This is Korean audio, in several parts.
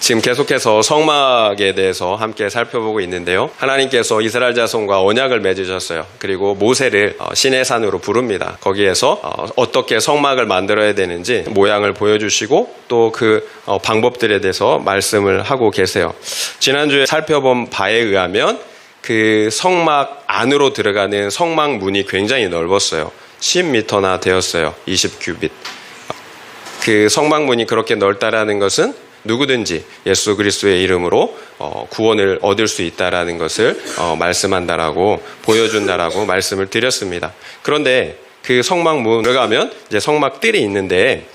지금 계속해서 성막에 대해서 함께 살펴보고 있는데요. 하나님께서 이스라엘 자손과 언약을 맺으셨어요. 그리고 모세를 시내산으로 부릅니다. 거기에서 어떻게 성막을 만들어야 되는지 모양을 보여주시고 또 그 방법들에 대해서 말씀을 하고 계세요. 지난주에 살펴본 바에 의하면 그 성막 안으로 들어가는 성막 문이 굉장히 넓었어요. 10m나 되었어요. 20규빗. 그 성막 문이 그렇게 넓다라는 것은 누구든지 예수 그리스도의 이름으로 구원을 얻을 수 있다라는 것을 말씀한다라고 보여준다라고 말씀을 드렸습니다. 그런데 그 성막문 들어가면 이제 성막들이 있는데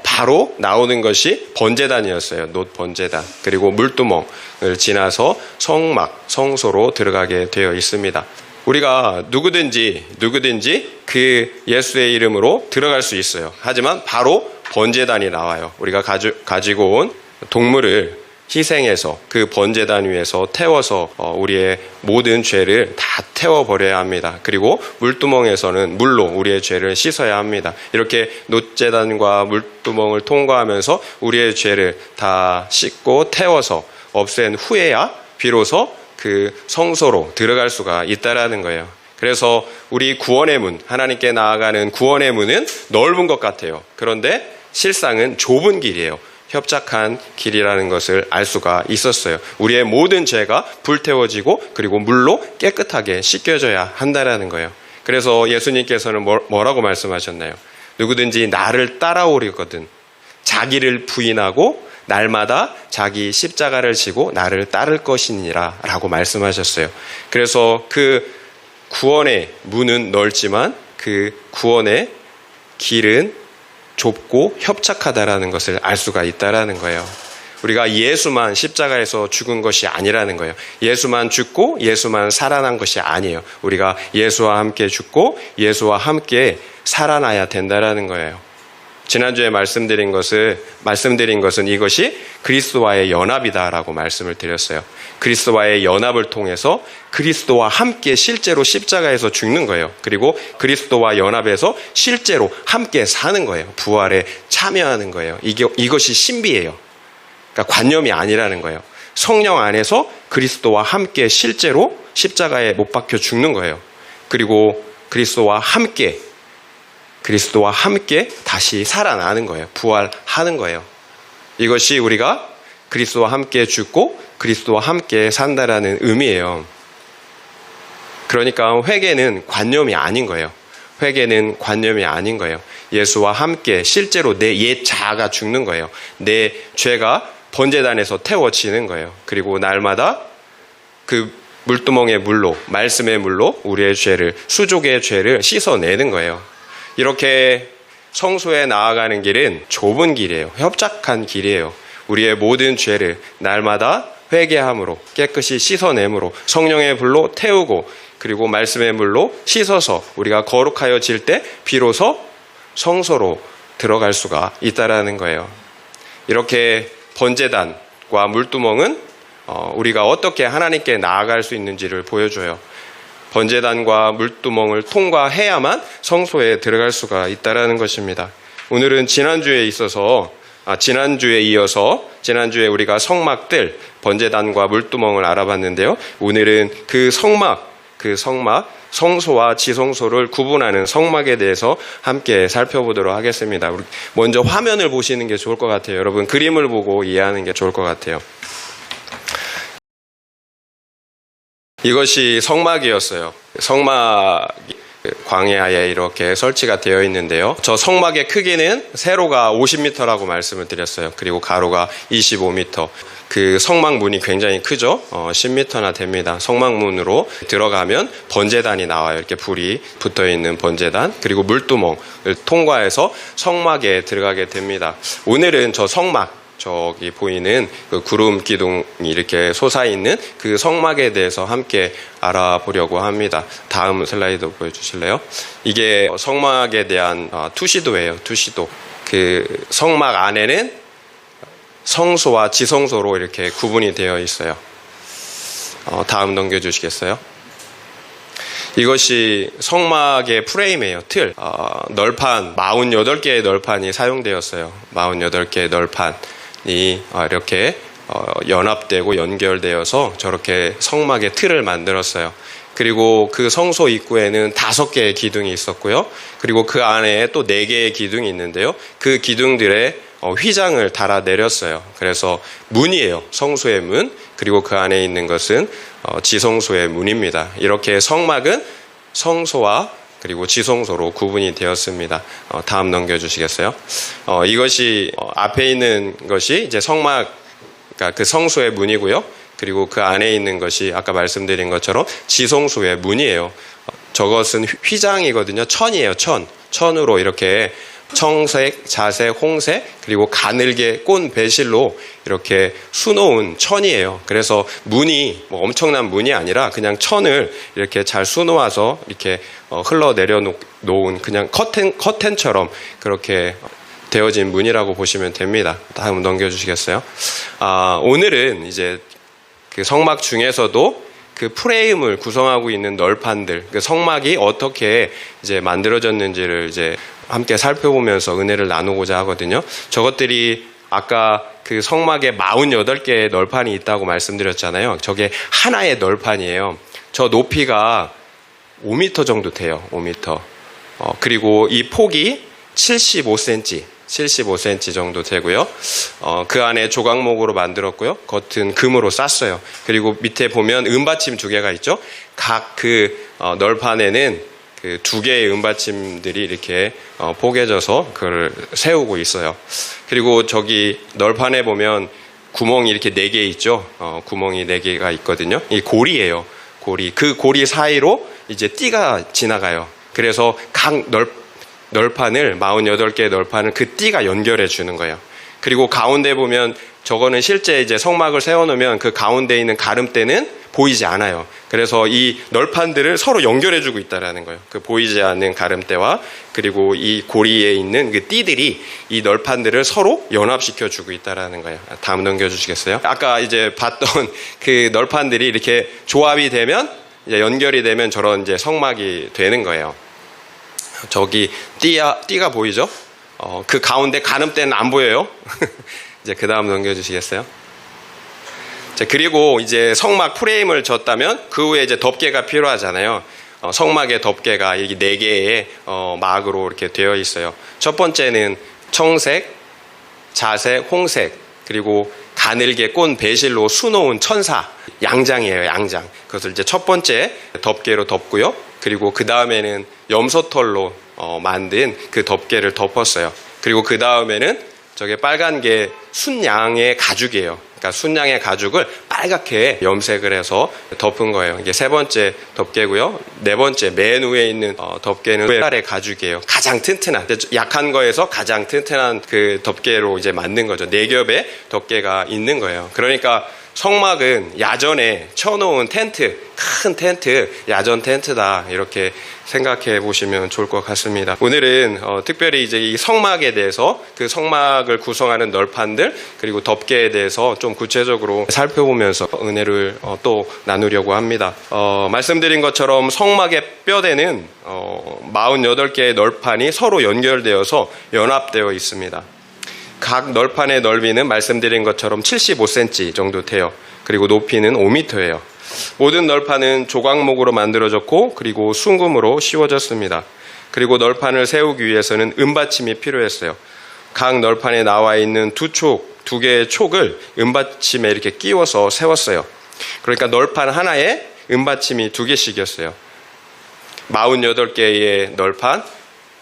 바로 나오는 것이 번제단이었어요. 놋 번제단. 그리고 물두멍을 지나서 성막, 성소로 들어가게 되어 있습니다. 우리가 누구든지 그 예수의 이름으로 들어갈 수 있어요. 하지만 바로 번제단이 나와요. 우리가 가지고 온 동물을 희생해서 그 번제단 위에서 태워서 우리의 모든 죄를 다 태워버려야 합니다. 그리고 물두멍에서는 물로 우리의 죄를 씻어야 합니다. 이렇게 놋제단과 물두멍을 통과하면서 우리의 죄를 다 씻고 태워서 없앤 후에야 비로소 그 성소로 들어갈 수가 있다라는 거예요. 그래서 우리 구원의 문, 하나님께 나아가는 구원의 문은 넓은 것 같아요. 그런데 실상은 좁은 길이에요. 협착한 길이라는 것을 알 수가 있었어요. 우리의 모든 죄가 불태워지고 그리고 물로 깨끗하게 씻겨져야 한다라는 거예요. 그래서 예수님께서는 뭐라고 말씀하셨나요? 누구든지 나를 따라오려거든 자기를 부인하고 날마다 자기 십자가를 지고 나를 따를 것이니라 라고 말씀하셨어요. 그래서 그 구원의 문은 넓지만 그 구원의 길은 좁고 협착하다라는 것을 알 수가 있다라는 거예요. 우리가 예수만 십자가에서 죽은 것이 아니라는 거예요. 예수만 죽고 예수만 살아난 것이 아니에요. 우리가 예수와 함께 죽고 예수와 함께 살아나야 된다라는 거예요. 지난주에 말씀드린 것은 이것이 그리스도와의 연합이다라고 말씀을 드렸어요. 그리스도와의 연합을 통해서 그리스도와 함께 실제로 십자가에서 죽는 거예요. 그리고 그리스도와 연합해서 실제로 함께 사는 거예요. 부활에 참여하는 거예요. 이것이 신비예요. 그러니까 관념이 아니라는 거예요. 성령 안에서 그리스도와 함께 실제로 십자가에 못 박혀 죽는 거예요. 그리고 그리스도와 함께 다시 살아나는 거예요. 부활하는 거예요. 이것이 우리가 그리스도와 함께 죽고 그리스도와 함께 산다라는 의미예요. 그러니까 회개는 관념이 아닌 거예요. 회개는 관념이 아닌 거예요. 예수와 함께 실제로 내 옛 자아가 죽는 거예요. 내 죄가 번제단에서 태워지는 거예요. 그리고 날마다 그 물두멍의 물로, 말씀의 물로 우리의 죄를, 수족의 죄를 씻어내는 거예요. 이렇게 성소에 나아가는 길은 좁은 길이에요. 협착한 길이에요. 우리의 모든 죄를 날마다 회개함으로 깨끗이 씻어내므로 성령의 불로 태우고 그리고 말씀의 물로 씻어서 우리가 거룩하여질 때 비로소 성소로 들어갈 수가 있다라는 거예요. 이렇게 번제단과 물두멍은 우리가 어떻게 하나님께 나아갈 수 있는지를 보여줘요. 번제단과 물두멍을 통과해야만 성소에 들어갈 수가 있다라는 것입니다. 오늘은 지난주에 우리가 성막들, 번제단과 물두멍을 알아봤는데요. 오늘은 그 성막, 성소와 지성소를 구분하는 성막에 대해서 함께 살펴보도록 하겠습니다. 먼저 화면을 보시는 게 좋을 것 같아요. 여러분 그림을 보고 이해하는 게 좋을 것 같아요. 이것이 성막이었어요. 성막이 광야에 이렇게 설치가 되어 있는데요. 저 성막의 크기는 세로가 50m라고 말씀을 드렸어요. 그리고 가로가 25m. 그 성막문이 굉장히 크죠. 10m나 됩니다. 성막문으로 들어가면 번제단이 나와요. 이렇게 불이 붙어있는 번제단. 그리고 물두멍을 통과해서 성막에 들어가게 됩니다. 오늘은 저 성막, 저기 보이는 그 구름 기둥이 이렇게 솟아있는 그 성막에 대해서 함께 알아보려고 합니다. 다음 슬라이드 보여주실래요? 이게 성막에 대한 투시도예요. 투시도. 그 성막 안에는 성소와 지성소로 이렇게 구분이 되어 있어요. 다음 넘겨주시겠어요? 이것이 성막의 프레임이에요. 틀. 널판 48개의 널판이 사용되었어요. 48개의 널판이 이렇게 연합되고 연결되어서 저렇게 성막의 틀을 만들었어요. 그리고 그 성소 입구에는 5개의 기둥이 있었고요. 그리고 그 안에 또 4개의 기둥이 있는데요. 그 기둥들에 휘장을 달아 내렸어요. 그래서 문이에요. 성소의 문. 그리고 그 안에 있는 것은 지성소의 문입니다. 이렇게 성막은 성소와 그리고 지성소로 구분이 되었습니다. 다음 넘겨주시겠어요? 이것이 앞에 있는 것이 이제 성막, 그러니까 그 성소의 문이고요. 그리고 그 안에 있는 것이 아까 말씀드린 것처럼 지성소의 문이에요. 저것은 휘장이거든요. 천이에요. 천으로 이렇게 청색, 자색, 홍색, 그리고 가늘게 꼰 배실로 이렇게 수놓은 천이에요. 그래서 문이 엄청난 문이 아니라 그냥 천을 이렇게 잘 수놓아서 이렇게 흘러내려 놓은 그냥 커튼처럼 그렇게 되어진 문이라고 보시면 됩니다. 다음 넘겨주시겠어요? 오늘은 이제 그 성막 중에서도 그 프레임을 구성하고 있는 널판들, 그 성막이 어떻게 이제 만들어졌는지를 이제 함께 살펴보면서 은혜를 나누고자 하거든요. 저것들이 아까 그 성막에 48개의 널판이 있다고 말씀드렸잖아요. 저게 하나의 널판이에요. 저 높이가 5m 정도 돼요. 5m. 그리고 이 폭이 75cm 정도 되고요. 그 안에 조각목으로 만들었고요. 겉은 금으로 쌌어요. 그리고 밑에 보면 은받침 2개가 있죠. 각 그 널판에는 그 2개의 은받침들이 이렇게 포개져서 그걸 세우고 있어요. 그리고 저기 널판에 보면 구멍이 이렇게 4개 있죠. 구멍이 4개가 있거든요. 이 고리예요. 고리. 그 고리 사이로 이제 띠가 지나가요. 그래서 각 널판을 48개의 널판을 그 띠가 연결해 주는 거예요. 그리고 가운데 보면 저거는 실제 이제 성막을 세워놓으면 그 가운데 있는 가름대는 보이지 않아요. 그래서 이 널판들을 서로 연결해 주고 있다라는 거예요. 그 보이지 않는 가름대와 그리고 이 고리에 있는 그 띠들이 이 널판들을 서로 연합시켜 주고 있다라는 거예요. 다음 넘겨주시겠어요? 아까 이제 봤던 그 널판들이 이렇게 조합이 되면 이제 연결이 되면 저런 이제 성막이 되는 거예요. 저기 띠가 보이죠? 그 가운데 가름대는 안 보여요. 이제 그 다음 넘겨주시겠어요? 자, 그리고 이제 성막 프레임을 졌다면 그 후에 이제 덮개가 필요하잖아요. 성막의 덮개가 이렇게 4개의 막으로 이렇게 되어 있어요. 첫 번째는 청색, 자색, 홍색, 그리고 가늘게 꼰 배실로 수놓은 천사, 양장이에요. 양장. 그것을 이제 첫 번째 덮개로 덮고요. 그리고 그 다음에는 염소털로 만든 그 덮개를 덮었어요. 그리고 그 다음에는 저게 빨간 게 순양의 가죽이에요. 그러니까 순양의 가죽을 빨갛게 염색을 해서 덮은 거예요. 이게 3번째 덮개고요. 4번째 맨 위에 있는 덮개는 의 가죽이에요. 가장 튼튼한, 약한 거에서 가장 튼튼한 그 덮개로 이제 만든 거죠. 4겹의 덮개가 있는 거예요. 그러니까 성막은 야전에 쳐놓은 텐트, 큰 텐트, 야전 텐트다. 이렇게 생각해 보시면 좋을 것 같습니다. 오늘은 특별히 이제 이 성막에 대해서 그 성막을 구성하는 널판들 그리고 덮개에 대해서 좀 구체적으로 살펴보면서 은혜를 또 나누려고 합니다. 말씀드린 것처럼 성막의 뼈대는 48개의 널판이 서로 연결되어서 연합되어 있습니다. 각 널판의 넓이는 말씀드린 것처럼 75cm 정도 돼요. 그리고 높이는 5m예요. 모든 널판은 조각목으로 만들어졌고 그리고 순금으로 씌워졌습니다. 그리고 널판을 세우기 위해서는 은받침이 필요했어요. 각 널판에 나와 있는 2개의 촉을 은받침에 이렇게 끼워서 세웠어요. 그러니까 널판 하나에 은받침이 2개씩이었어요. 48개의 널판,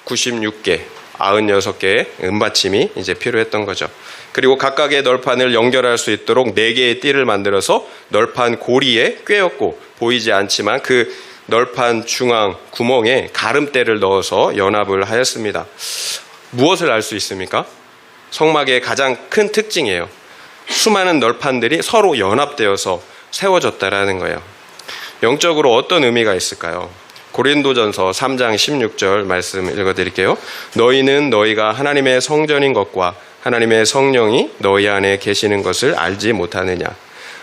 96개. 96개의 은받침이 이제 필요했던 거죠. 그리고 각각의 널판을 연결할 수 있도록 4개의 띠를 만들어서 널판 고리에 꿰었고 보이지 않지만 그 널판 중앙 구멍에 가름대를 넣어서 연합을 하였습니다. 무엇을 알 수 있습니까? 성막의 가장 큰 특징이에요. 수많은 널판들이 서로 연합되어서 세워졌다라는 거예요. 영적으로 어떤 의미가 있을까요? 고린도전서 3장 16절 말씀 읽어드릴게요. 너희는 너희가 하나님의 성전인 것과 하나님의 성령이 너희 안에 계시는 것을 알지 못하느냐.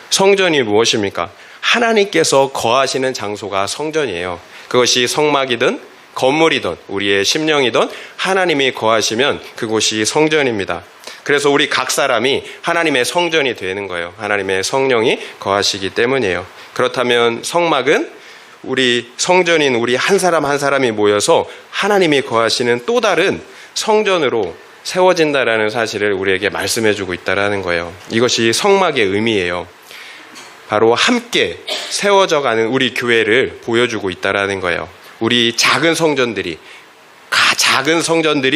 성전이 무엇입니까? 하나님께서 거하시는 장소가 성전이에요. 그것이 성막이든 건물이든 우리의 심령이든 하나님이 거하시면 그곳이 성전입니다. 그래서 우리 각 사람이 하나님의 성전이 되는 거예요. 하나님의 성령이 거하시기 때문이에요. 그렇다면 성막은 우리 성전인 우리 한 사람 한 사람이 모여서 하나님이 거하시는 또 다른 성전으로 세워진다라는 사실을 우리에게 말씀해주고 있다는 거예요. 이것이 성막의 의미예요. 바로 함께 세워져가는 우리 교회를 보여주고 있다는 거예요. 우리 작은 성전들이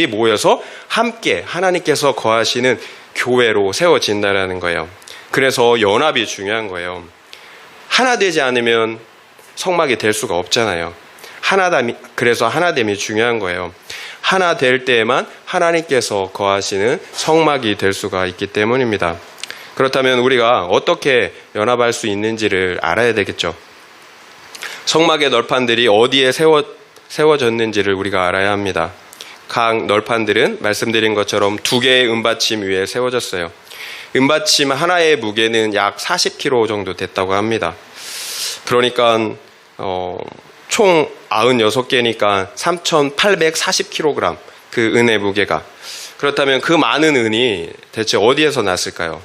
모여서 함께 하나님께서 거하시는 교회로 세워진다는 거예요. 그래서 연합이 중요한 거예요. 하나 되지 않으면 성막이 될 수가 없잖아요. 그래서 하나됨이 중요한 거예요. 하나 될 때에만 하나님께서 거하시는 성막이 될 수가 있기 때문입니다. 그렇다면 우리가 어떻게 연합할 수 있는지를 알아야 되겠죠. 성막의 널판들이 어디에 세워졌는지를 우리가 알아야 합니다. 각 널판들은 말씀드린 것처럼 2개의 은받침 위에 세워졌어요. 은받침 하나의 무게는 약 40kg 정도 됐다고 합니다. 그러니까 총 96개니까 3,840kg 그 은의 무게가. 그렇다면 그 많은 은이 대체 어디에서 났을까요?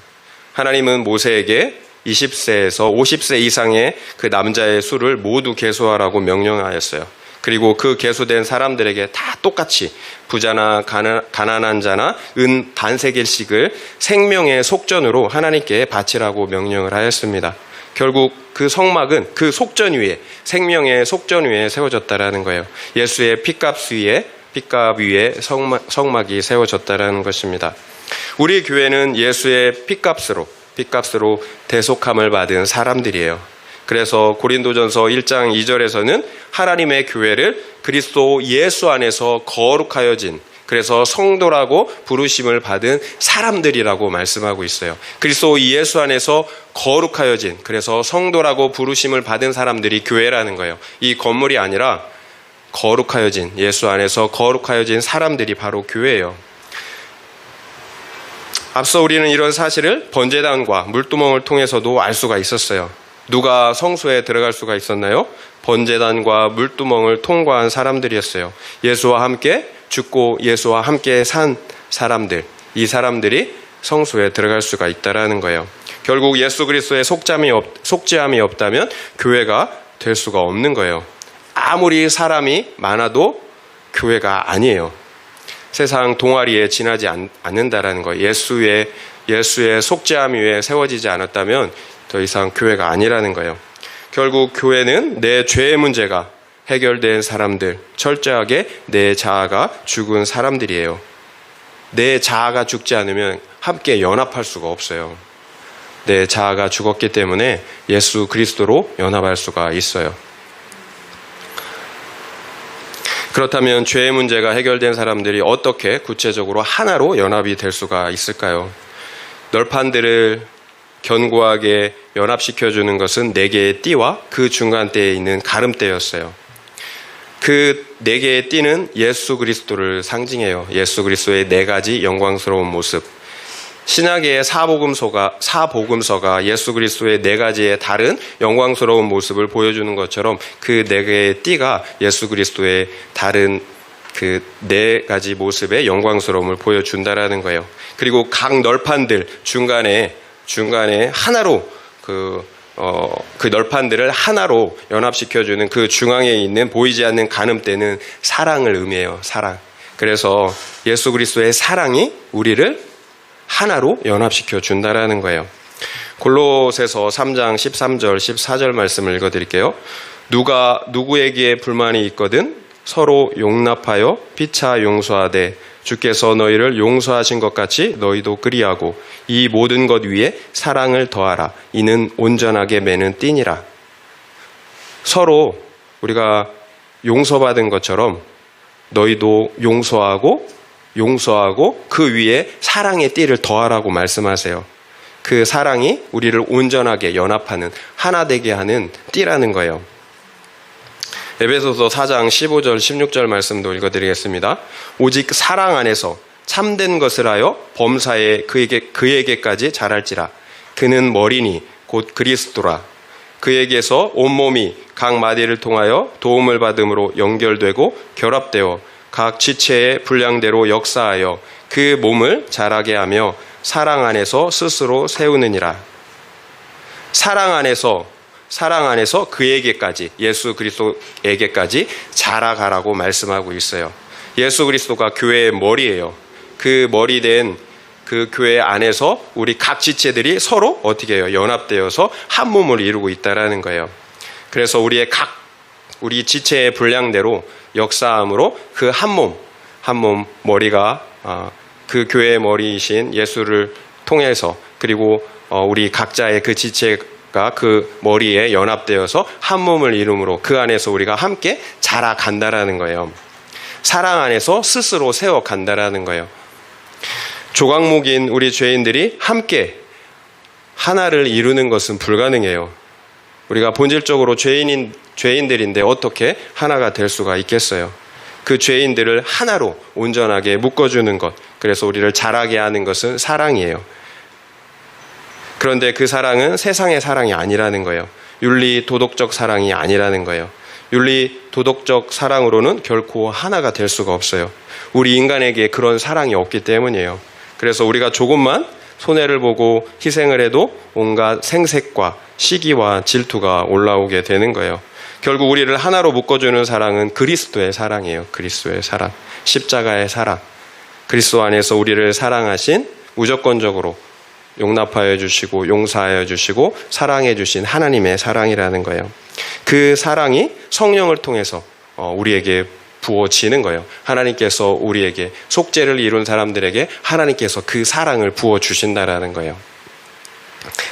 하나님은 모세에게 20세에서 50세 이상의 그 남자의 수를 모두 계수하라고 명령하였어요. 그리고 그 계수된 사람들에게 다 똑같이 부자나 가난한 자나 은 반세겔씩을 생명의 속전으로 하나님께 바치라고 명령을 하였습니다. 결국 그 성막은 그 속전 위에, 생명의 속전 위에 세워졌다라는 거예요. 예수의 핏값 위에 성막이 세워졌다라는 것입니다. 우리 교회는 예수의 핏값으로 대속함을 받은 사람들이에요. 그래서 고린도전서 1장 2절에서는 하나님의 교회를 그리스도 예수 안에서 거룩하여진, 그래서 성도라고 부르심을 받은 사람들이라고 말씀하고 있어요. 그리스도 예수 안에서 거룩하여진, 그래서 성도라고 부르심을 받은 사람들이 교회라는 거예요. 이 건물이 아니라 거룩하여진, 예수 안에서 거룩하여진 사람들이 바로 교회예요. 앞서 우리는 이런 사실을 번제단과 물두멍을 통해서도 알 수가 있었어요. 누가 성소에 들어갈 수가 있었나요? 번제단과 물두멍을 통과한 사람들이었어요. 예수와 함께 죽고 예수와 함께 산 사람들, 이 사람들이 성소에 들어갈 수가 있다라는 거예요. 결국 예수 그리스도의 속죄함이 없다면 교회가 될 수가 없는 거예요. 아무리 사람이 많아도 교회가 아니에요. 세상 동아리에 지나지 않는다라는 거예요. 예수의 속죄함 위에 세워지지 않았다면 더 이상 교회가 아니라는 거예요. 결국 교회는 내 죄의 문제가 해결된 사람들, 철저하게 내 자아가 죽은 사람들이에요. 내 자아가 죽지 않으면 함께 연합할 수가 없어요. 내 자아가 죽었기 때문에 예수 그리스도로 연합할 수가 있어요. 그렇다면 죄의 문제가 해결된 사람들이 어떻게 구체적으로 하나로 연합이 될 수가 있을까요? 널판들을 견고하게 연합시켜주는 것은 4개의 띠와 그 중간대에 있는 가름대였어요. 그 4개의 띠는 예수 그리스도를 상징해요. 예수 그리스도의 4가지 영광스러운 모습. 신약의 사복음서가 예수 그리스도의 4가지의 다른 영광스러운 모습을 보여주는 것처럼 그 4개의 띠가 예수 그리스도의 다른 그 4가지 모습의 영광스러움을 보여준다라는 거예요. 그리고 각 널판들 중간에 하나로 그 널판들을 하나로 연합시켜주는 그 중앙에 있는 보이지 않는 가늠대는 사랑을 의미해요. 사랑. 그래서 예수 그리스도의 사랑이 우리를 하나로 연합시켜 준다라는 거예요. 골로새서 3장 13절 14절 말씀을 읽어드릴게요. 누가 누구에게 불만이 있거든 서로 용납하여 피차 용서하되 주께서 너희를 용서하신 것 같이 너희도 그리하고 이 모든 것 위에 사랑을 더하라. 이는 온전하게 매는 띠니라. 서로 우리가 용서받은 것처럼 너희도 용서하고 그 위에 사랑의 띠를 더하라고 말씀하세요. 그 사랑이 우리를 온전하게 연합하는, 하나 되게 하는 띠라는 거예요. 에베소서 4장 15절 16절 말씀도 읽어드리겠습니다. 오직 사랑 안에서 참된 것을 하여 범사에 그에게까지 자랄지라. 그는 머리니 곧 그리스도라. 그에게서 온몸이 각 마디를 통하여 도움을 받음으로 연결되고 결합되어 각 지체의 분량대로 역사하여 그 몸을 자라게 하며 사랑 안에서 스스로 세우느니라. 사랑 안에서 그에게까지, 예수 그리스도에게까지 자라가라고 말씀하고 있어요. 예수 그리스도가 교회의 머리예요. 그 머리 된 그 교회 안에서 우리 각 지체들이 서로 어떻게 해요? 연합되어서 한 몸을 이루고 있다라는 거예요. 그래서 우리 지체의 분량대로 역사함으로 그 한 몸 머리가 그 교회의 머리이신 예수를 통해서, 그리고 우리 각자의 그 지체가 그 머리에 연합되어서 한 몸을 이룸으로 그 안에서 우리가 함께 자라간다라는 거예요. 사랑 안에서 스스로 세워간다라는 거예요. 조각목인 우리 죄인들이 함께 하나를 이루는 것은 불가능해요. 우리가 본질적으로 죄인들인데 어떻게 하나가 될 수가 있겠어요? 그 죄인들을 하나로 온전하게 묶어주는 것, 그래서 우리를 자라게 하는 것은 사랑이에요. 그런데 그 사랑은 세상의 사랑이 아니라는 거예요. 윤리 도덕적 사랑이 아니라는 거예요. 윤리 도덕적 사랑으로는 결코 하나가 될 수가 없어요. 우리 인간에게 그런 사랑이 없기 때문이에요. 그래서 우리가 조금만 손해를 보고 희생을 해도 온갖 생색과 시기와 질투가 올라오게 되는 거예요. 결국 우리를 하나로 묶어주는 사랑은 그리스도의 사랑이에요. 그리스도의 사랑, 십자가의 사랑. 그리스도 안에서 우리를 사랑하신, 무조건적으로 용납하여 주시고 용서하여 주시고 사랑해 주신 하나님의 사랑이라는 거예요. 그 사랑이 성령을 통해서 우리에게 부어지는 거예요. 하나님께서 우리에게, 속죄를 이룬 사람들에게 하나님께서 그 사랑을 부어주신다라는 거예요.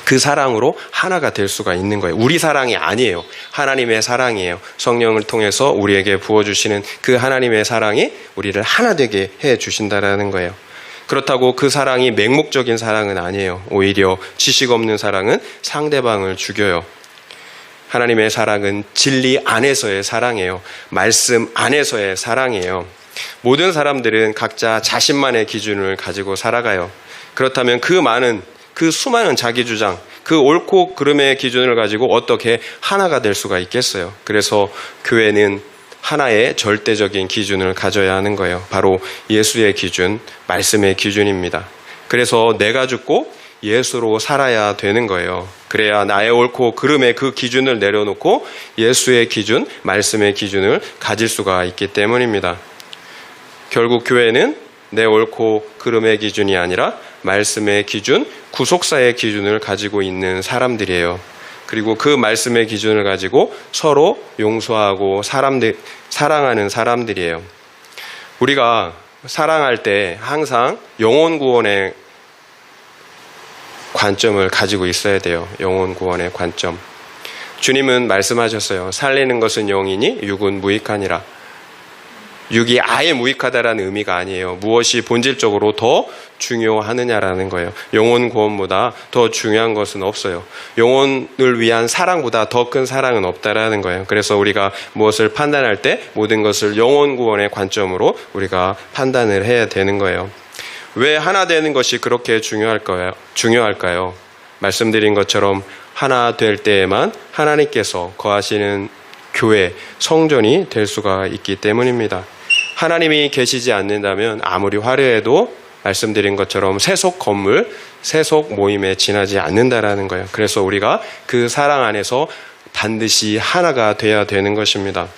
그 사랑으로 하나가 될 수가 있는 거예요. 우리 사랑이 아니에요. 하나님의 사랑이에요. 성령을 통해서 우리에게 부어주시는 그 하나님의 사랑이 우리를 하나 되게 해주신다라는 거예요. 그렇다고 그 사랑이 맹목적인 사랑은 아니에요. 오히려 지식 없는 사랑은 상대방을 죽여요. 하나님의 사랑은 진리 안에서의 사랑이에요. 말씀 안에서의 사랑이에요. 모든 사람들은 각자 자신만의 기준을 가지고 살아가요. 그렇다면 그 수많은 자기 주장, 그 옳고 그름의 기준을 가지고 어떻게 하나가 될 수가 있겠어요? 그래서 교회는 하나의 절대적인 기준을 가져야 하는 거예요. 바로 예수의 기준, 말씀의 기준입니다. 그래서 내가 죽고 예수로 살아야 되는 거예요. 그래야 나의 옳고 그름의 그 기준을 내려놓고 예수의 기준, 말씀의 기준을 가질 수가 있기 때문입니다. 결국 교회는 내 옳고 그름의 기준이 아니라 말씀의 기준, 구속사의 기준을 가지고 있는 사람들이에요. 그리고 그 말씀의 기준을 가지고 서로 용서하고 사랑하는 사람들이에요. 우리가 사랑할 때 항상 영혼 구원의 관점을 가지고 있어야 돼요. 영혼 구원의 관점. 주님은 말씀하셨어요. 살리는 것은 영이니 육은 무익하니라. 육이 아예 무익하다라는 의미가 아니에요. 무엇이 본질적으로 더 중요하느냐라는 거예요. 영혼 구원보다 더 중요한 것은 없어요. 영혼을 위한 사랑보다 더 큰 사랑은 없다라는 거예요. 그래서 우리가 무엇을 판단할 때 모든 것을 영혼 구원의 관점으로 우리가 판단을 해야 되는 거예요. 왜 하나 되는 것이 그렇게 중요할까요? 말씀드린 것처럼 하나 될 때에만 하나님께서 거하시는 교회, 성전이 될 수가 있기 때문입니다. 하나님이 계시지 않는다면 아무리 화려해도 말씀드린 것처럼 세속 건물, 세속 모임에 지나지 않는다라는 거예요. 그래서 우리가 그 사랑 안에서 반드시 하나가 돼야 되는 것입니다.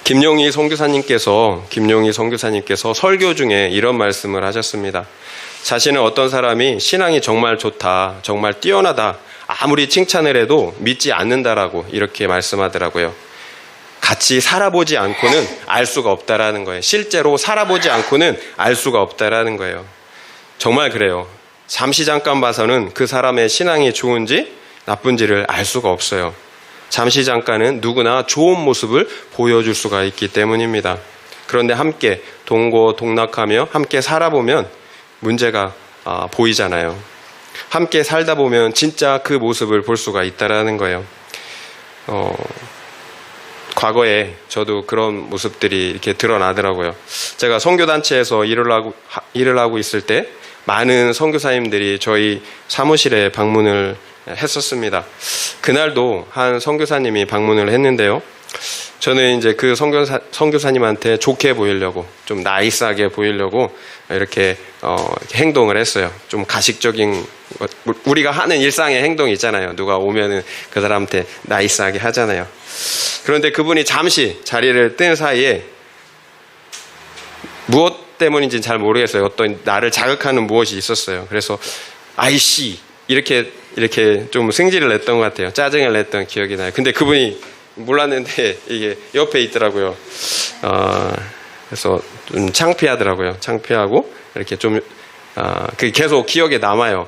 김용희 선교사님께서 설교 중에 이런 말씀을 하셨습니다. 자신은 어떤 사람이 신앙이 정말 좋다, 정말 뛰어나다, 아무리 칭찬을 해도 믿지 않는다라고 이렇게 말씀하더라고요. 같이 살아보지 않고는 알 수가 없다라는 거예요. 실제로 살아보지 않고는 알 수가 없다라는 거예요. 정말 그래요. 잠깐 봐서는 그 사람의 신앙이 좋은지 나쁜지를 알 수가 없어요. 잠깐은 누구나 좋은 모습을 보여줄 수가 있기 때문입니다. 그런데 함께 동고동락하며 함께 살아보면 문제가 보이잖아요. 함께 살다 보면 진짜 그 모습을 볼 수가 있다라는 거예요. 과거에 저도 그런 모습들이 이렇게 드러나더라고요. 제가 선교단체에서 일을 하고 있을 때 많은 선교사님들이 저희 사무실에 방문을 했었습니다. 그날도 한 선교사님이 방문을 했는데요. 저는 이제 그 선교사님한테 좋게 보이려고, 좀 나이스하게 보이려고 이렇게 행동을 했어요. 좀 가식적인 우리가 하는 일상의 행동이 있잖아요. 누가 오면은 그 사람한테 나이스하게 하잖아요. 그런데 그분이 잠시 자리를 뜬 사이에 무엇 때문인지는 잘 모르겠어요. 어떤 나를 자극하는 무엇이 있었어요. 그래서 아이씨 이렇게 좀 승질을 냈던 것 같아요. 짜증을 냈던 기억이 나요. 근데 그분이 몰랐는데 이게 옆에 있더라고요. 그래서 좀 창피하더라고요. 창피하고 이렇게 좀 그게 계속 기억에 남아요.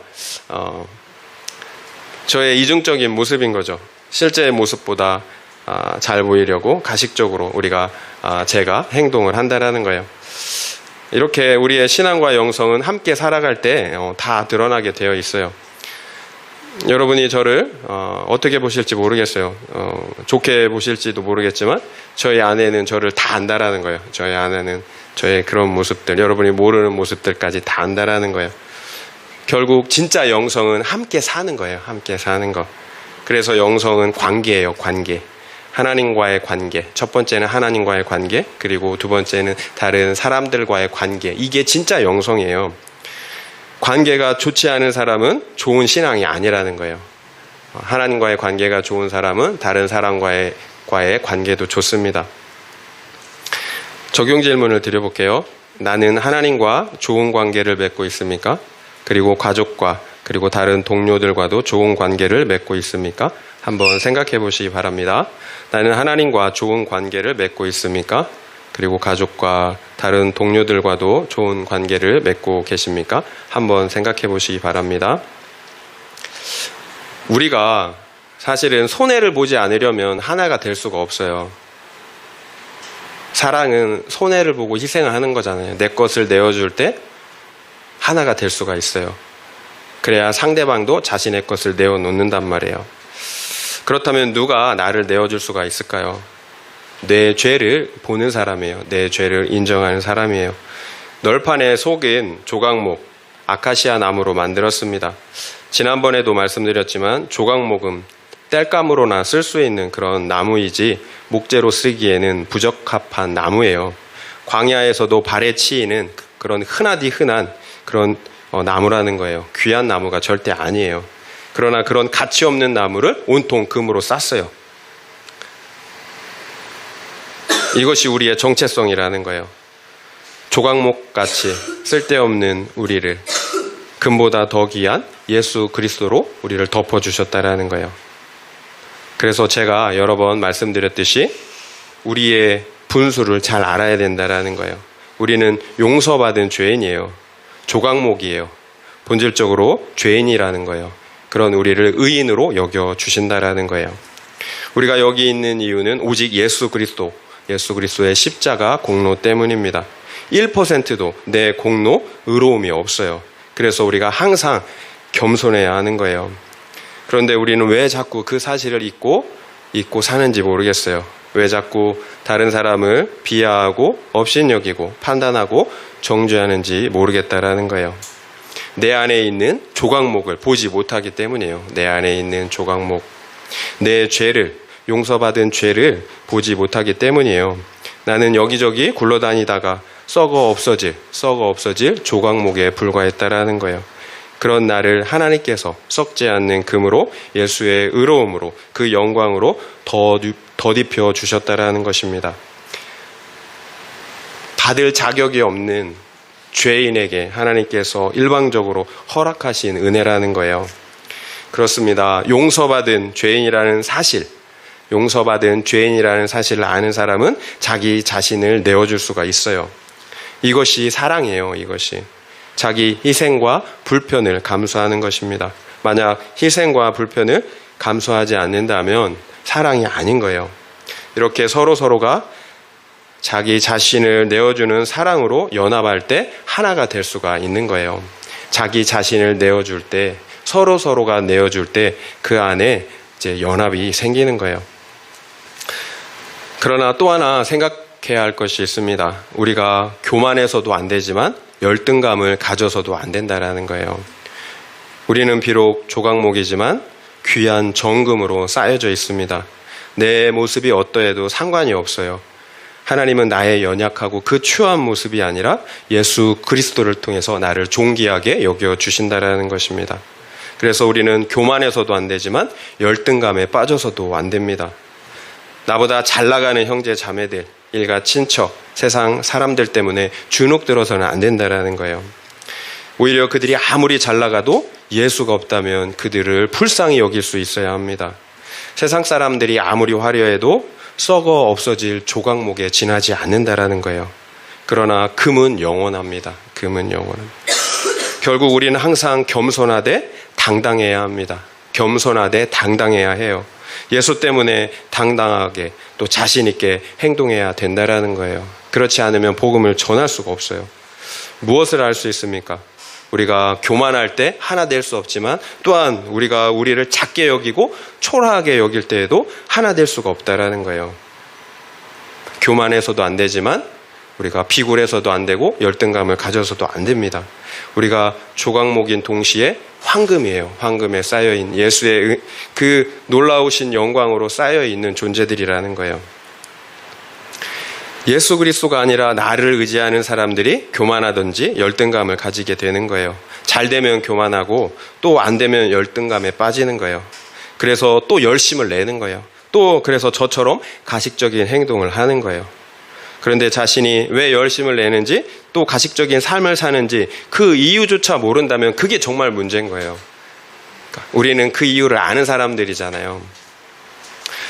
저의 이중적인 모습인 거죠. 실제의 모습보다 잘 보이려고 가식적으로 제가 행동을 한다라는 거예요. 이렇게 우리의 신앙과 영성은 함께 살아갈 때 다 드러나게 되어 있어요. 여러분이 저를 어떻게 보실지 모르겠어요. 좋게 보실지도 모르겠지만 저희 안에는 저를 다 안다라는 거예요. 저희 안에는 저의 그런 모습들, 여러분이 모르는 모습들까지 다 안다라는 거예요. 결국 진짜 영성은 함께 사는 거예요. 함께 사는 거. 그래서 영성은 관계예요. 관계. 하나님과의 관계. 첫 번째는 하나님과의 관계, 그리고 두 번째는 다른 사람들과의 관계. 이게 진짜 영성이에요. 관계가 좋지 않은 사람은 좋은 신앙이 아니라는 거예요. 하나님과의 관계가 좋은 사람은 다른 사람과의 관계도 좋습니다. 적용 질문을 드려볼게요. 나는 하나님과 좋은 관계를 맺고 있습니까? 그리고 가족과 그리고 다른 동료들과도 좋은 관계를 맺고 있습니까? 한번 생각해 보시기 바랍니다. 나는 하나님과 좋은 관계를 맺고 있습니까? 그리고 가족과 다른 동료들과도 좋은 관계를 맺고 계십니까? 한번 생각해 보시기 바랍니다. 우리가 사실은 손해를 보지 않으려면 하나가 될 수가 없어요. 사랑은 손해를 보고 희생을 하는 거잖아요. 내 것을 내어줄 때 하나가 될 수가 있어요. 그래야 상대방도 자신의 것을 내어놓는단 말이에요. 그렇다면 누가 나를 내어줄 수가 있을까요? 내 죄를 보는 사람이에요. 내 죄를 인정하는 사람이에요. 널판에 속은 조각목, 아카시아 나무로 만들었습니다. 지난번에도 말씀드렸지만 조각목은 땔감으로나 쓸 수 있는 그런 나무이지 목재로 쓰기에는 부적합한 나무예요. 광야에서도 발에 치이는 그런 흔하디 흔한 그런 나무라는 거예요. 귀한 나무가 절대 아니에요. 그러나 그런 가치 없는 나무를 온통 금으로 쌌어요. 이것이 우리의 정체성이라는 거예요. 조각목같이 쓸데없는 우리를 금보다 더 귀한 예수 그리스도로 우리를 덮어주셨다라는 거예요. 그래서 제가 여러 번 말씀드렸듯이 우리의 분수를 잘 알아야 된다라는 거예요. 우리는 용서받은 죄인이에요. 조각목이에요. 본질적으로 죄인이라는 거예요. 그런 우리를 의인으로 여겨주신다라는 거예요. 우리가 여기 있는 이유는 오직 예수 그리스도의 십자가 공로 때문입니다. 1%도 내 공로 의로움이 없어요. 그래서 우리가 항상 겸손해야 하는 거예요. 그런데 우리는 왜 자꾸 그 사실을 잊고 사는지 모르겠어요. 왜 자꾸 다른 사람을 비하하고 업신여기고 판단하고 정죄하는지 모르겠다라는 거예요. 내 안에 있는 조각목을 보지 못하기 때문이에요. 내 안에 있는 조각목. 내 죄를, 용서받은 죄를 보지 못하기 때문이에요. 나는 여기저기 굴러다니다가 썩어 없어질 조각목에 불과했다라는 거예요. 그런 나를 하나님께서 썩지 않는 금으로 예수의 의로움으로 그 영광으로 덧입혀 주셨다라는 것입니다. 받을 자격이 없는 죄인에게 하나님께서 일방적으로 허락하신 은혜라는 거예요. 그렇습니다. 용서받은 죄인이라는 사실을 아는 사람은 자기 자신을 내어줄 수가 있어요. 이것이 사랑이에요. 이것이 자기 희생과 불편을 감수하는 것입니다. 만약 희생과 불편을 감수하지 않는다면 사랑이 아닌 거예요. 이렇게 서로가 자기 자신을 내어주는 사랑으로 연합할 때 하나가 될 수가 있는 거예요. 자기 자신을 내어줄 때, 서로가 내어줄 때 그 안에 이제 연합이 생기는 거예요. 그러나 또 하나 생각해야 할 것이 있습니다. 우리가 교만해서도 안 되지만 열등감을 가져서도 안 된다라는 거예요. 우리는 비록 조각목이지만 귀한 정금으로 쌓여져 있습니다. 내 모습이 어떠해도 상관이 없어요. 하나님은 나의 연약하고 그 추한 모습이 아니라 예수 그리스도를 통해서 나를 존귀하게 여겨주신다라는 것입니다. 그래서 우리는 교만해서도 안 되지만 열등감에 빠져서도 안 됩니다. 나보다 잘 나가는 형제 자매들, 일가 친척, 세상 사람들 때문에 주눅 들어서는 안 된다라는 거예요. 오히려 그들이 아무리 잘 나가도 예수가 없다면 그들을 불쌍히 여길 수 있어야 합니다. 세상 사람들이 아무리 화려해도 썩어 없어질 조각목에 지나지 않는다라는 거예요. 그러나 금은 영원합니다. 금은 영원합니다. 결국 우리는 항상 겸손하되 당당해야 합니다. 겸손하되 당당해야 해요. 예수 때문에 당당하게 또 자신 있게 행동해야 된다라는 거예요. 그렇지 않으면 복음을 전할 수가 없어요. 무엇을 할 수 있습니까? 우리가 교만할 때 하나 될 수 없지만 또한 우리가 우리를 작게 여기고 초라하게 여길 때에도 하나 될 수가 없다라는 거예요. 교만해서도 안 되지만 우리가 비굴해서도 안 되고 열등감을 가져서도 안 됩니다. 우리가 조각목인 동시에 황금이에요. 황금에 쌓여있는 예수의 그 놀라우신 영광으로 쌓여있는 존재들이라는 거예요. 예수 그리스도가 아니라 나를 의지하는 사람들이 교만하든지 열등감을 가지게 되는 거예요. 잘 되면 교만하고 또 안 되면 열등감에 빠지는 거예요. 그래서 또 열심을 내는 거예요. 또 그래서 저처럼 가식적인 행동을 하는 거예요. 그런데 자신이 왜 열심을 내는지 또 가식적인 삶을 사는지 그 이유조차 모른다면 그게 정말 문제인 거예요. 그러니까 우리는 그 이유를 아는 사람들이잖아요.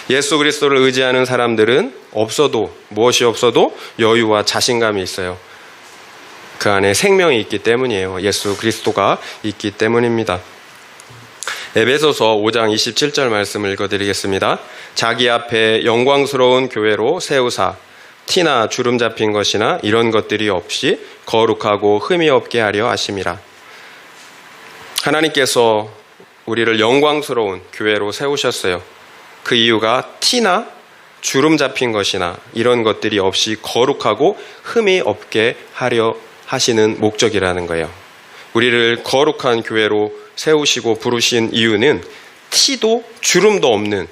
예수 그리스도를 의지하는 사람들은 없어도 무엇이 없어도 여유와 자신감이 있어요. 그 안에 생명이 있기 때문이에요. 예수 그리스도가 있기 때문입니다. 에베소서 5장 27절 말씀을 읽어드리겠습니다. 자기 앞에 영광스러운 교회로 세우사 티나 주름 잡힌 것이나 이런 것들이 없이 거룩하고 흠이 없게 하려 하심이라. 하나님께서 우리를 영광스러운 교회로 세우셨어요. 그 이유가 티나 주름 잡힌 것이나 이런 것들이 없이 거룩하고 흠이 없게 하려 하시는 목적이라는 거예요. 우리를 거룩한 교회로 세우시고 부르신 이유는 티도 주름도 없는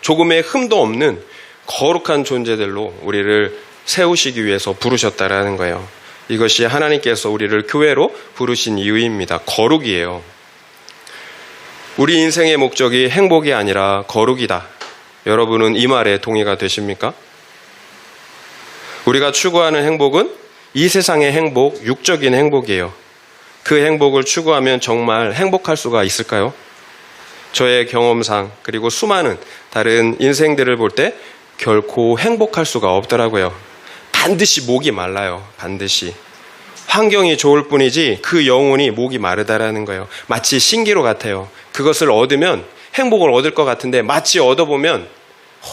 조금의 흠도 없는 거룩한 존재들로 우리를 세우시기 위해서 부르셨다라는 거예요. 이것이 하나님께서 우리를 교회로 부르신 이유입니다. 거룩이에요. 우리 인생의 목적이 행복이 아니라 거룩이다. 여러분은 이 말에 동의가 되십니까? 우리가 추구하는 행복은 이 세상의 행복, 육적인 행복이에요. 그 행복을 추구하면 정말 행복할 수가 있을까요? 저의 경험상 그리고 수많은 다른 인생들을 볼 때 결코 행복할 수가 없더라고요. 반드시 목이 말라요. 반드시. 환경이 좋을 뿐이지 그 영혼이 목이 마르다라는 거예요. 마치 신기루 같아요. 그것을 얻으면 행복을 얻을 것 같은데 마치 얻어보면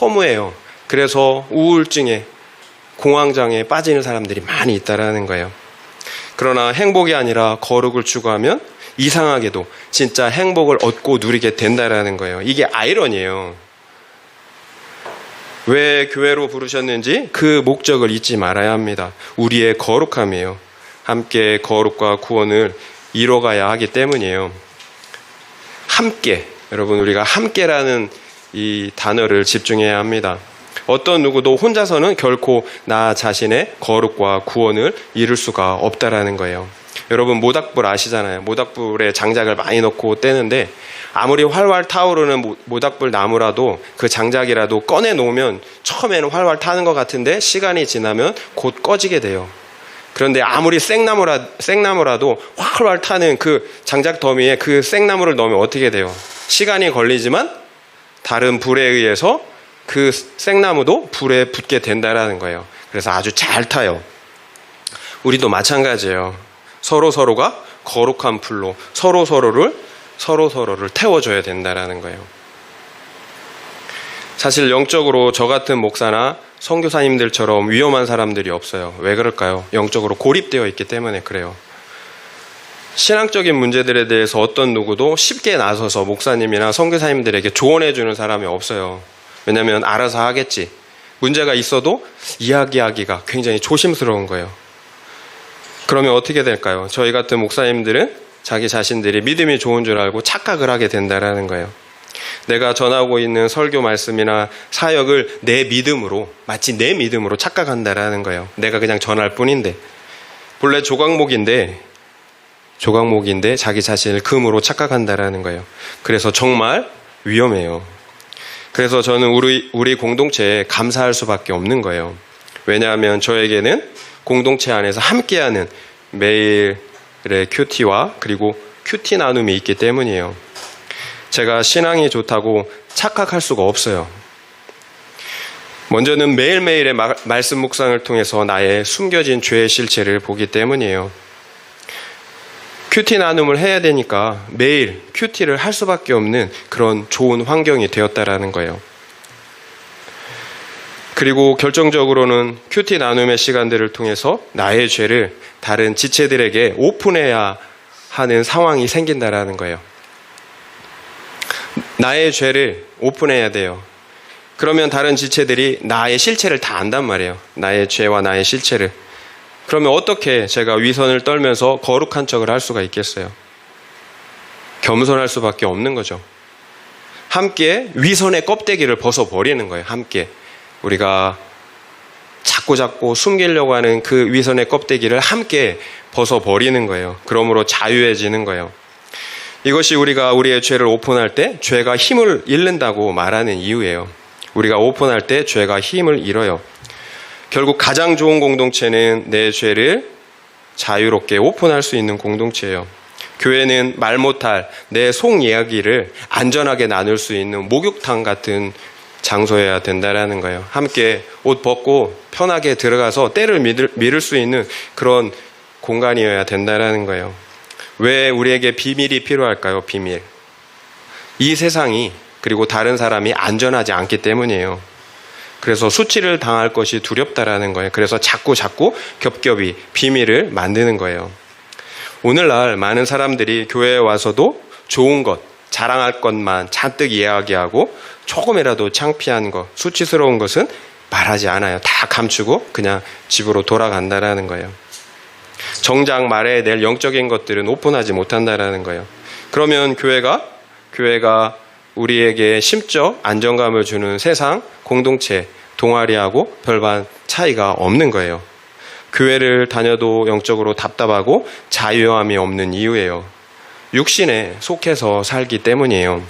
허무해요. 그래서 우울증에 공황장애에 빠지는 사람들이 많이 있다라는 거예요. 그러나 행복이 아니라 거룩을 추구하면 이상하게도 진짜 행복을 얻고 누리게 된다라는 거예요. 이게 아이러니예요. 왜 교회로 부르셨는지 그 목적을 잊지 말아야 합니다. 우리의 거룩함이에요. 함께 거룩과 구원을 이뤄가야 하기 때문이에요. 함께, 여러분 우리가 함께라는 이 단어를 집중해야 합니다. 어떤 누구도 혼자서는 결코 나 자신의 거룩과 구원을 이룰 수가 없다라는 거예요. 여러분 모닥불 아시잖아요. 모닥불에 장작을 많이 넣고 떼는데 아무리 활활 타오르는 모닥불 나무라도 그 장작이라도 꺼내 놓으면 처음에는 활활 타는 것 같은데 시간이 지나면 곧 꺼지게 돼요. 그런데 아무리 생나무라도 활활 타는 그 장작 더미에 그 생나무를 넣으면 어떻게 돼요? 시간이 걸리지만 다른 불에 의해서 그 생나무도 불에 붙게 된다라는 거예요. 그래서 아주 잘 타요. 우리도 마찬가지예요. 서로가 거룩한 불로 서로서로를 태워줘야 된다라는 거예요. 사실 영적으로 저 같은 목사나 선교사님들처럼 위험한 사람들이 없어요. 왜 그럴까요? 영적으로 고립되어 있기 때문에 그래요. 신앙적인 문제들에 대해서 어떤 누구도 쉽게 나서서 목사님이나 선교사님들에게 조언해 주는 사람이 없어요. 왜냐하면 알아서 하겠지. 문제가 있어도 이야기하기가 굉장히 조심스러운 거예요. 그러면 어떻게 될까요? 저희 같은 목사님들은 자기 자신들이 믿음이 좋은 줄 알고 착각을 하게 된다라는 거예요. 내가 전하고 있는 설교 말씀이나 사역을 내 믿음으로, 마치 내 믿음으로 착각한다라는 거예요. 내가 그냥 전할 뿐인데, 본래 조각목인데 자기 자신을 금으로 착각한다라는 거예요. 그래서 정말 위험해요. 그래서 저는 우리 공동체에 감사할 수밖에 없는 거예요. 왜냐하면 저에게는 공동체 안에서 함께하는 매일의 큐티와 그리고 큐티 나눔이 있기 때문이에요. 제가 신앙이 좋다고 착각할 수가 없어요. 먼저는 매일매일의 말씀 묵상을 통해서 나의 숨겨진 죄의 실체를 보기 때문이에요. 큐티 나눔을 해야 되니까 매일 큐티를 할 수밖에 없는 그런 좋은 환경이 되었다라는 거예요. 그리고 결정적으로는 큐티 나눔의 시간들을 통해서 나의 죄를 다른 지체들에게 오픈해야 하는 상황이 생긴다라는 거예요. 나의 죄를 오픈해야 돼요. 그러면 다른 지체들이 나의 실체를 다 안단 말이에요. 나의 죄와 나의 실체를. 그러면 어떻게 제가 위선을 떨면서 거룩한 척을 할 수가 있겠어요? 겸손할 수밖에 없는 거죠. 함께 위선의 껍데기를 벗어버리는 거예요. 함께 우리가 자꾸 숨기려고 하는 그 위선의 껍데기를 함께 벗어버리는 거예요. 그러므로 자유해지는 거예요. 이것이 우리가 우리의 죄를 오픈할 때 죄가 힘을 잃는다고 말하는 이유예요. 우리가 오픈할 때 죄가 힘을 잃어요. 결국 가장 좋은 공동체는 내 죄를 자유롭게 오픈할 수 있는 공동체예요. 교회는 말 못할 내 속 이야기를 안전하게 나눌 수 있는 목욕탕 같은 장소여야 된다라는 거예요. 함께 옷 벗고 편하게 들어가서 때를 미룰 수 있는 그런 공간이어야 된다라는 거예요. 왜 우리에게 비밀이 필요할까요? 비밀. 이 세상이 그리고 다른 사람이 안전하지 않기 때문이에요. 그래서 수치를 당할 것이 두렵다라는 거예요. 그래서 자꾸 겹겹이 비밀을 만드는 거예요. 오늘날 많은 사람들이 교회에 와서도 좋은 것, 자랑할 것만 잔뜩 이야기하고 조금이라도 창피한 것, 수치스러운 것은 말하지 않아요. 다 감추고 그냥 집으로 돌아간다라는 거예요. 정작 말해야 될 영적인 것들은 오픈하지 못한다라는 거예요. 그러면 교회가 우리에게 심적 안정감을 주는 세상, 공동체, 동아리하고 별반 차이가 없는 거예요. 교회를 다녀도 영적으로 답답하고 자유함이 없는 이유예요. 육신에 속해서 살기 때문이에요.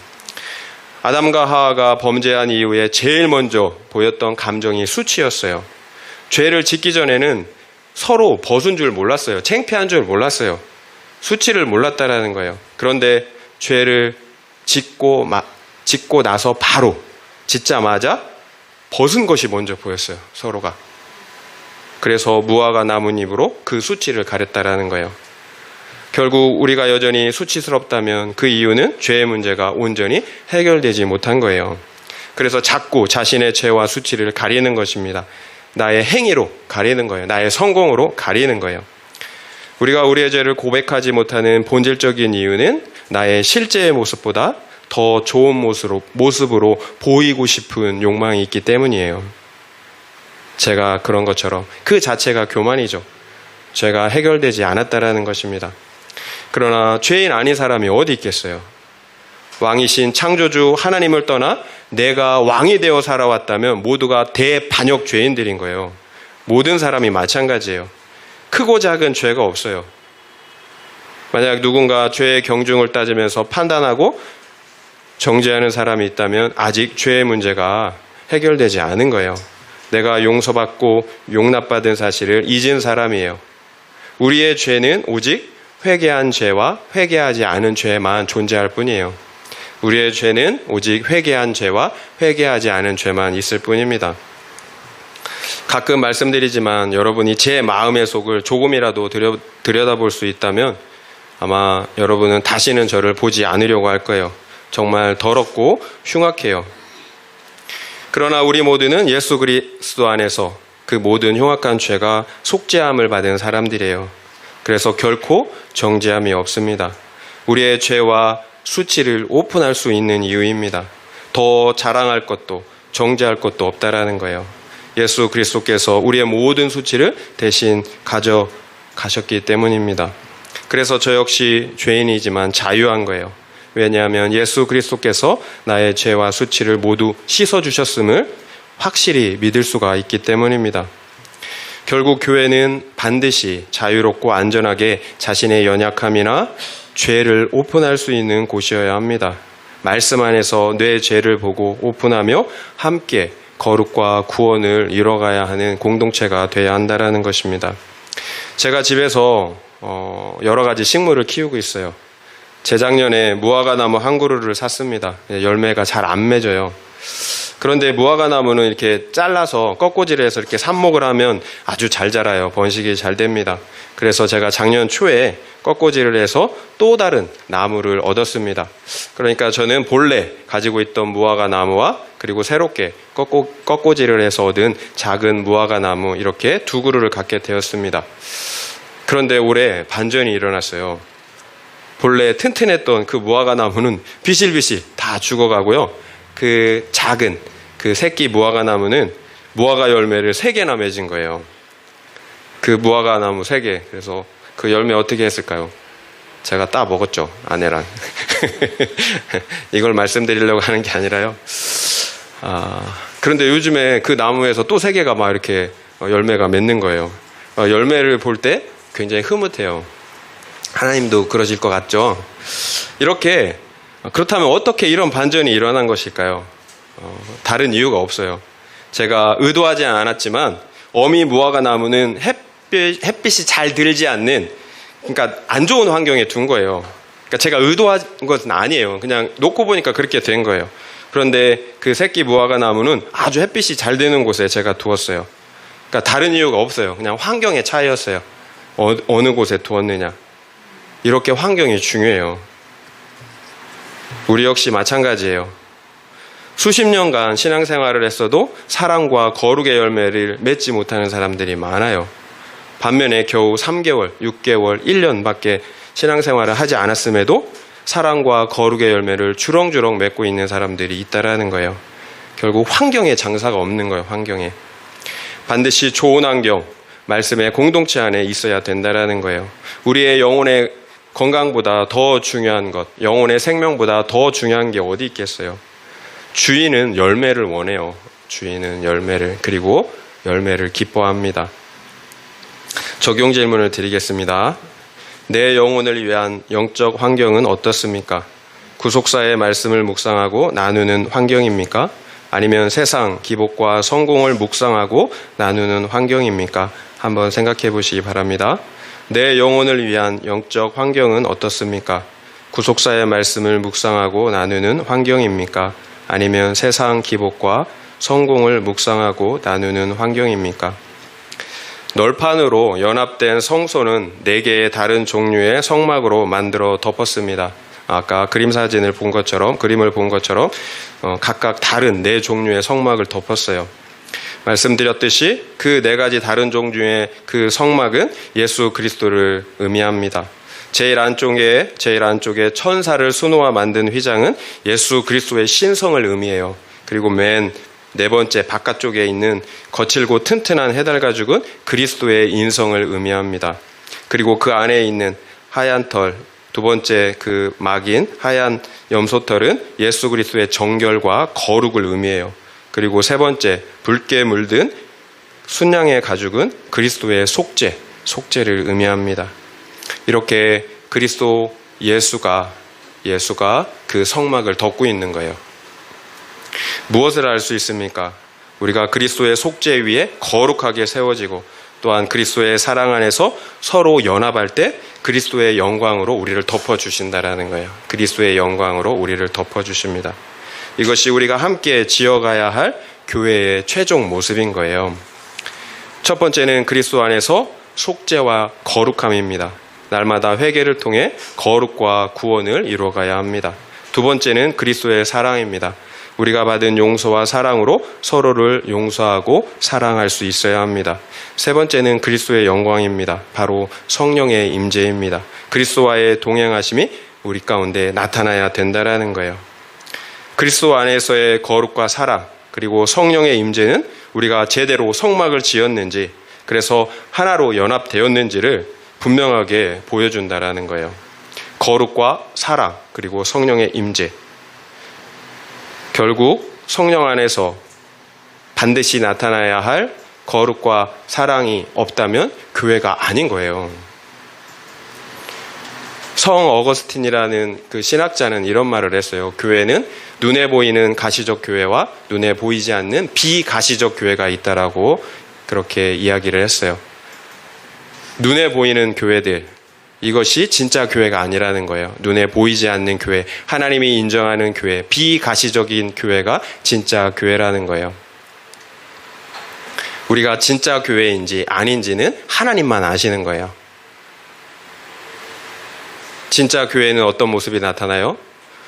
아담과 하와가 범죄한 이후에 제일 먼저 보였던 감정이 수치였어요. 죄를 짓기 전에는 서로 벗은 줄 몰랐어요. 창피한 줄 몰랐어요. 수치를 몰랐다라는 거예요. 그런데 죄를 짓고 나서 바로 짓자마자 벗은 것이 먼저 보였어요. 서로가. 그래서 무화과 나뭇잎으로 그 수치를 가렸다라는 거예요. 결국 우리가 여전히 수치스럽다면 그 이유는 죄의 문제가 온전히 해결되지 못한 거예요. 그래서 자꾸 자신의 죄와 수치를 가리는 것입니다. 나의 행위로 가리는 거예요. 나의 성공으로 가리는 거예요. 우리가 우리의 죄를 고백하지 못하는 본질적인 이유는 나의 실제의 모습보다 더 좋은 모습으로 보이고 싶은 욕망이 있기 때문이에요. 제가 그런 것처럼 그 자체가 교만이죠. 죄가 해결되지 않았다라는 것입니다. 그러나 죄인 아닌 사람이 어디 있겠어요? 왕이신 창조주 하나님을 떠나 내가 왕이 되어 살아왔다면 모두가 대반역 죄인들인 거예요. 모든 사람이 마찬가지예요. 크고 작은 죄가 없어요. 만약 누군가 죄의 경중을 따지면서 판단하고 정죄하는 사람이 있다면 아직 죄의 문제가 해결되지 않은 거예요. 내가 용서받고 용납받은 사실을 잊은 사람이에요. 우리의 죄는 오직 회개한 죄와 회개하지 않은 죄만 존재할 뿐이에요. 우리의 죄는 오직 회개한 죄와 회개하지 않은 죄만 있을 뿐입니다. 가끔 말씀드리지만 여러분이 제 마음의 속을 조금이라도 들여다볼 수 있다면 아마 여러분은 다시는 저를 보지 않으려고 할 거예요. 정말 더럽고 흉악해요. 그러나 우리 모두는 예수 그리스도 안에서 그 모든 흉악한 죄가 속죄함을 받은 사람들이에요. 그래서 결코 정죄함이 없습니다. 우리의 죄와 수치를 오픈할 수 있는 이유입니다. 더 자랑할 것도 정죄할 것도 없다라는 거예요. 예수 그리스도께서 우리의 모든 수치를 대신 가져가셨기 때문입니다. 그래서 저 역시 죄인이지만 자유한 거예요. 왜냐하면 예수 그리스도께서 나의 죄와 수치를 모두 씻어주셨음을 확실히 믿을 수가 있기 때문입니다. 결국 교회는 반드시 자유롭고 안전하게 자신의 연약함이나 죄를 오픈할 수 있는 곳이어야 합니다. 말씀 안에서 내 죄를 보고 오픈하며 함께 거룩과 구원을 이뤄가야 하는 공동체가 되어야 한다는 것입니다. 제가 집에서 여러 가지 식물을 키우고 있어요. 재작년에 무화과나무 한 그루를 샀습니다. 열매가 잘 안 맺어요. 그런데 무화과나무는 이렇게 잘라서 꺾꽂이를 이렇게 삽목을 하면 아주 잘 자라요. 번식이 잘 됩니다. 그래서 제가 작년 초에 꺾꽂이를 해서 또 다른 나무를 얻었습니다. 그러니까 저는 본래 가지고 있던 무화과나무와 그리고 새롭게 꺾꽂이를 해서 얻은 작은 무화과나무 이렇게 두 그루를 갖게 되었습니다. 그런데 올해 반전이 일어났어요. 본래 튼튼했던 그 무화과나무는 비실비실 다 죽어가고요. 그 작은 그 새끼 무화과나무는 무화과 열매를 3개나 맺은 거예요. 그 무화과나무 3개. 그래서 그 열매 어떻게 했을까요? 제가 따 먹었죠, 아내랑. 이걸 말씀드리려고 하는 게 아니라요. 그런데 요즘에 그 나무에서 또 3개가 막 이렇게 열매가 맺는 거예요. 열매를 볼 때 굉장히 흐뭇해요. 하나님도 그러실 것 같죠? 이렇게, 그렇다면 어떻게 이런 반전이 일어난 것일까요? 다른 이유가 없어요. 제가 의도하지 않았지만 어미 무화과 나무는 햇빛이 잘 들지 않는, 그러니까 안 좋은 환경에 둔 거예요. 그러니까 제가 의도한 것은 아니에요. 그냥 놓고 보니까 그렇게 된 거예요. 그런데 그 새끼 무화과 나무는 아주 햇빛이 잘 드는 곳에 제가 두었어요. 그러니까 다른 이유가 없어요. 그냥 환경의 차이였어요. 어느 곳에 두었느냐. 이렇게 환경이 중요해요. 우리 역시 마찬가지예요. 수십 년간 신앙생활을 했어도 사랑과 거룩의 열매를 맺지 못하는 사람들이 많아요. 반면에 겨우 3개월, 6개월, 1년밖에 신앙생활을 하지 않았음에도 사랑과 거룩의 열매를 주렁주렁 맺고 있는 사람들이 있다라는 거예요. 결국 환경에 장사가 없는 거예요. 환경에. 반드시 좋은 환경, 말씀의 공동체 안에 있어야 된다라는 거예요. 우리의 영혼의 건강보다 더 중요한 것, 영혼의 생명보다 더 중요한 게 어디 있겠어요? 주인은 열매를 원해요. 주인은 열매를, 그리고 열매를 기뻐합니다. 적용 질문을 드리겠습니다. 내 영혼을 위한 영적 환경은 어떻습니까? 구속사의 말씀을 묵상하고 나누는 환경입니까? 아니면 세상, 기복과 성공을 묵상하고 나누는 환경입니까? 한번 생각해 보시기 바랍니다. 내 영혼을 위한 영적 환경은 어떻습니까? 구속사의 말씀을 묵상하고 나누는 환경입니까? 아니면 세상 기복과 성공을 묵상하고 나누는 환경입니까? 널판으로 연합된 성소는 4개의 다른 종류의 성막으로 만들어 덮었습니다. 아까 그림을 본 것처럼 각각 다른 4종류의 성막을 덮었어요. 말씀드렸듯이 그 4가지 다른 종류의 그 성막은 예수 그리스도를 의미합니다. 제일 안쪽에 천사를 수놓아 만든 휘장은 예수 그리스도의 신성을 의미해요. 그리고 맨 4번째 바깥쪽에 있는 거칠고 튼튼한 해달가죽은 그리스도의 인성을 의미합니다. 그리고 그 안에 있는 하얀 털, 2번째 그 막인 하얀 염소털은 예수 그리스도의 정결과 거룩을 의미해요. 그리고 3번째 붉게 물든 순양의 가죽은 그리스도의 속죄를 의미합니다. 이렇게 그리스도 예수가 그 성막을 덮고 있는 거예요. 무엇을 알 수 있습니까? 우리가 그리스도의 속죄 위에 거룩하게 세워지고 또한 그리스도의 사랑 안에서 서로 연합할 때 그리스도의 영광으로 우리를 덮어주신다라는 거예요. 그리스도의 영광으로 우리를 덮어주십니다. 이것이 우리가 함께 지어가야 할 교회의 최종 모습인 거예요. 첫 번째는 그리스도 안에서 속죄와 거룩함입니다. 날마다 회개를 통해 거룩과 구원을 이루어가야 합니다. 2번째는 그리스도의 사랑입니다. 우리가 받은 용서와 사랑으로 서로를 용서하고 사랑할 수 있어야 합니다. 3번째는 그리스도의 영광입니다. 바로 성령의 임재입니다. 그리스도와의 동행하심이 우리 가운데 나타나야 된다라는 거예요. 그리스도 안에서의 거룩과 사랑, 그리고 성령의 임재는 우리가 제대로 성막을 지었는지, 그래서 하나로 연합되었는지를 분명하게 보여준다라는 거예요. 거룩과 사랑, 그리고 성령의 임재. 결국 성령 안에서 반드시 나타나야 할 거룩과 사랑이 없다면 교회가 아닌 거예요. 성 어거스틴이라는 그 신학자는 이런 말을 했어요. 교회는 눈에 보이는 가시적 교회와 눈에 보이지 않는 비가시적 교회가 있다라고 그렇게 이야기를 했어요. 눈에 보이는 교회들, 이것이 진짜 교회가 아니라는 거예요. 눈에 보이지 않는 교회, 하나님이 인정하는 교회, 비가시적인 교회가 진짜 교회라는 거예요. 우리가 진짜 교회인지 아닌지는 하나님만 아시는 거예요. 진짜 교회는 어떤 모습이 나타나요?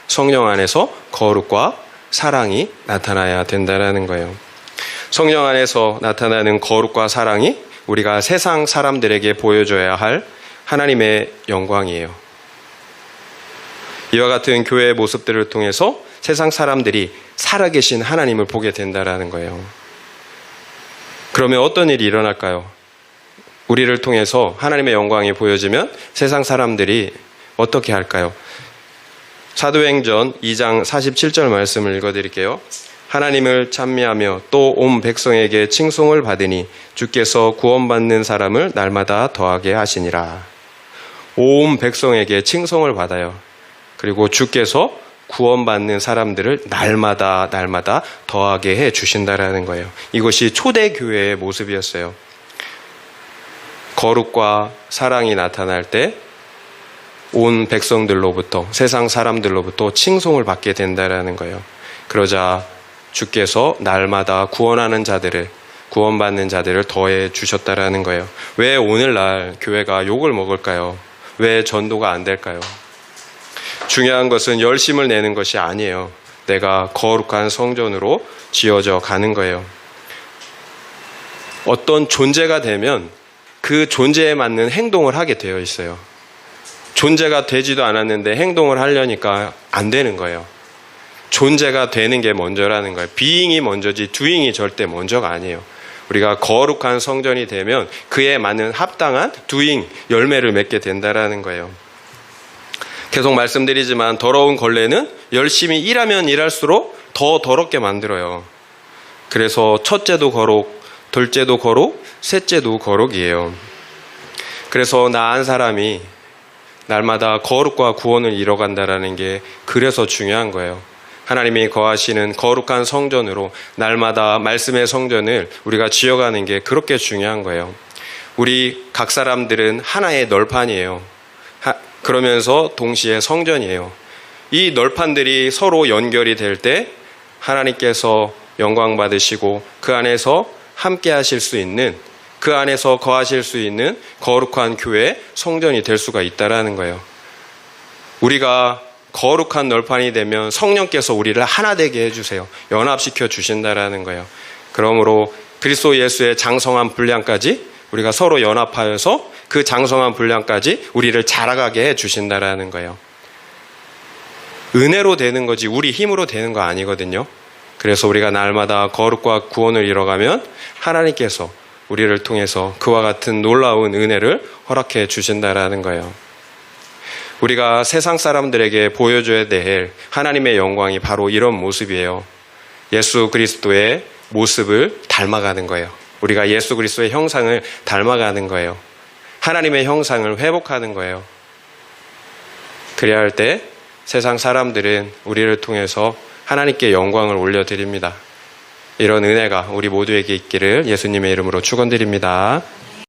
성령 안에서 거룩과 사랑이 나타나야 된다는 거예요. 성령 안에서 나타나는 거룩과 사랑이 우리가 세상 사람들에게 보여줘야 할 하나님의 영광이에요. 이와 같은 교회의 모습들을 통해서 세상 사람들이 살아계신 하나님을 보게 된다는 거예요. 그러면 어떤 일이 일어날까요? 우리를 통해서 하나님의 영광이 보여지면 세상 사람들이 어떻게 할까요? 사도행전 2장 47절 말씀을 읽어드릴게요. 하나님을 찬미하며 또 온 백성에게 칭송을 받으니 주께서 구원받는 사람을 날마다 더하게 하시니라. 온 백성에게 칭송을 받아요. 그리고 주께서 구원받는 사람들을 날마다 더하게 해 주신다라는 거예요. 이것이 초대교회의 모습이었어요. 거룩과 사랑이 나타날 때 온 백성들로부터, 세상 사람들로부터 칭송을 받게 된다라는 거예요. 그러자 주께서 날마다 구원받는 자들을 더해 주셨다라는 거예요. 왜 오늘날 교회가 욕을 먹을까요? 왜 전도가 안 될까요? 중요한 것은 열심을 내는 것이 아니에요. 내가 거룩한 성전으로 지어져 가는 거예요. 어떤 존재가 되면 그 존재에 맞는 행동을 하게 되어 있어요. 존재가 되지도 않았는데 행동을 하려니까 안 되는 거예요. 존재가 되는 게 먼저라는 거예요. 비잉이 먼저지 두잉이 절대 먼저가 아니에요. 우리가 거룩한 성전이 되면 그에 맞는 합당한 두잉, 열매를 맺게 된다라는 거예요. 계속 말씀드리지만 더러운 걸레는 열심히 일하면 일할수록 더 더럽게 만들어요. 그래서 첫째도 거룩, 둘째도 거룩, 셋째도 거룩이에요. 그래서 나은 사람이 날마다 거룩과 구원을 이뤄간다라는 게 그래서 중요한 거예요. 하나님이 거하시는 거룩한 성전으로 날마다 말씀의 성전을 우리가 지어가는 게 그렇게 중요한 거예요. 우리 각 사람들은 하나의 널판이에요. 그러면서 동시에 성전이에요. 이 널판들이 서로 연결이 될 때 하나님께서 영광 받으시고 그 안에서 함께 하실 수 있는, 그 안에서 거하실 수 있는 거룩한 교회, 성전이 될 수가 있다라는 거예요. 우리가 거룩한 널판이 되면 성령께서 우리를 하나 되게 해주세요. 연합시켜 주신다라는 거예요. 그러므로 그리스도 예수의 장성한 분량까지 우리가 서로 연합하여서 그 장성한 분량까지 우리를 자라가게 해 주신다라는 거예요. 은혜로 되는 거지 우리 힘으로 되는 거 아니거든요. 그래서 우리가 날마다 거룩과 구원을 이뤄가면 하나님께서 우리를 통해서 그와 같은 놀라운 은혜를 허락해 주신다라는 거예요. 우리가 세상 사람들에게 보여줘야 될 하나님의 영광이 바로 이런 모습이에요. 예수 그리스도의 모습을 닮아가는 거예요. 우리가 예수 그리스도의 형상을 닮아가는 거예요. 하나님의 형상을 회복하는 거예요. 그래야 할 때 세상 사람들은 우리를 통해서 하나님께 영광을 올려드립니다. 이런 은혜가 우리 모두에게 있기를 예수님의 이름으로 축원드립니다.